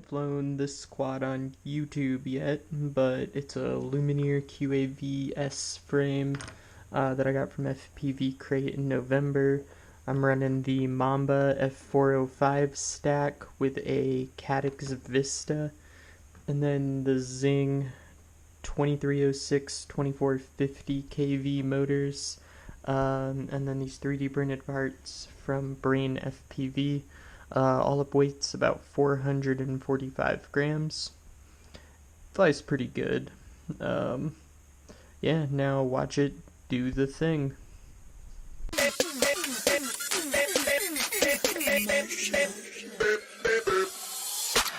flown this quad on YouTube yet, but it's a Lumineer QAV S frame that I got from FPV Crate in November. I'm running the Mamba F405 stack with a Caddx Vista, and then the Zing 2306 2450 kV motors, and then these 3D printed parts from Brain FPV. All up weight's about 445 grams. Flies pretty good. Yeah, now watch it do the thing.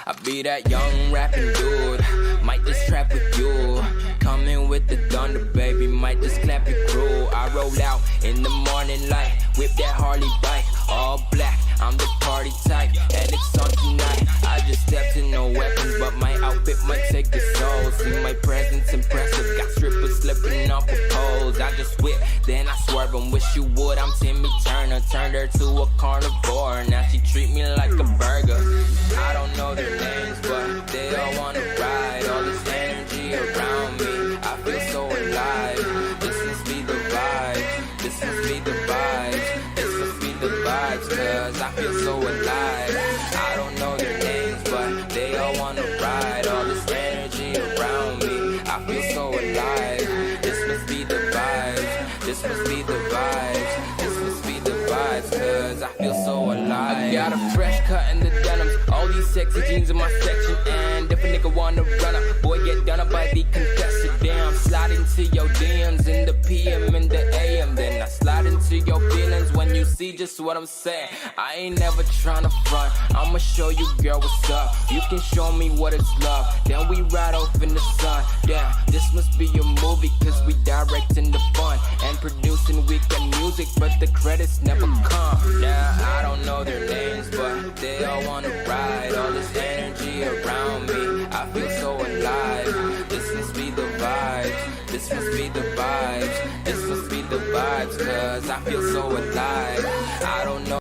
I be that young rapping dude, might just trap with you. Coming with the thunder, baby, might just clap it crew. I roll out in the morning light, whip that Harley bike, all black, I'm the party type, and it's on tonight. I just stepped in no weapons, but my outfit might take the soul. See my presence impressive, got strippers slipping off the poles. I just whip, then I swerve and wish you would. I'm Timmy Turner, turned her to a carnivore. Now she treat me like a burger. I don't know their names, but they all wanna ride. All this energy around me, I feel so alive. This must be the vibes, this must be the vibes, this must be the vibes, cause I feel so alive. I don't know their names, but they all wanna ride. All this energy around me, I feel so alive. This must be the vibes, this must be the vibes, this must be the vibes, cause I feel so alive. I got a fresh cut in the denims, all these sexy jeans in my section, and if a nigga wanna run up, boy get done up by the contestant. Damn, slide into your DMs in the PM and the AM, then I slide into your feelings when you see just what I'm saying. I ain't never tryna front, I'ma show you girl what's up. You can show me what it's love, then we ride off in the sun. Damn, this must be a movie, cause we directing the fun and producing weekend music, but the credits never come. Now I don't know their names, but they all wanna ride. All this energy around me, I feel so alive. This must be the vibes, this must be the vibes, this must be the vibes, cause I feel so alive. I don't know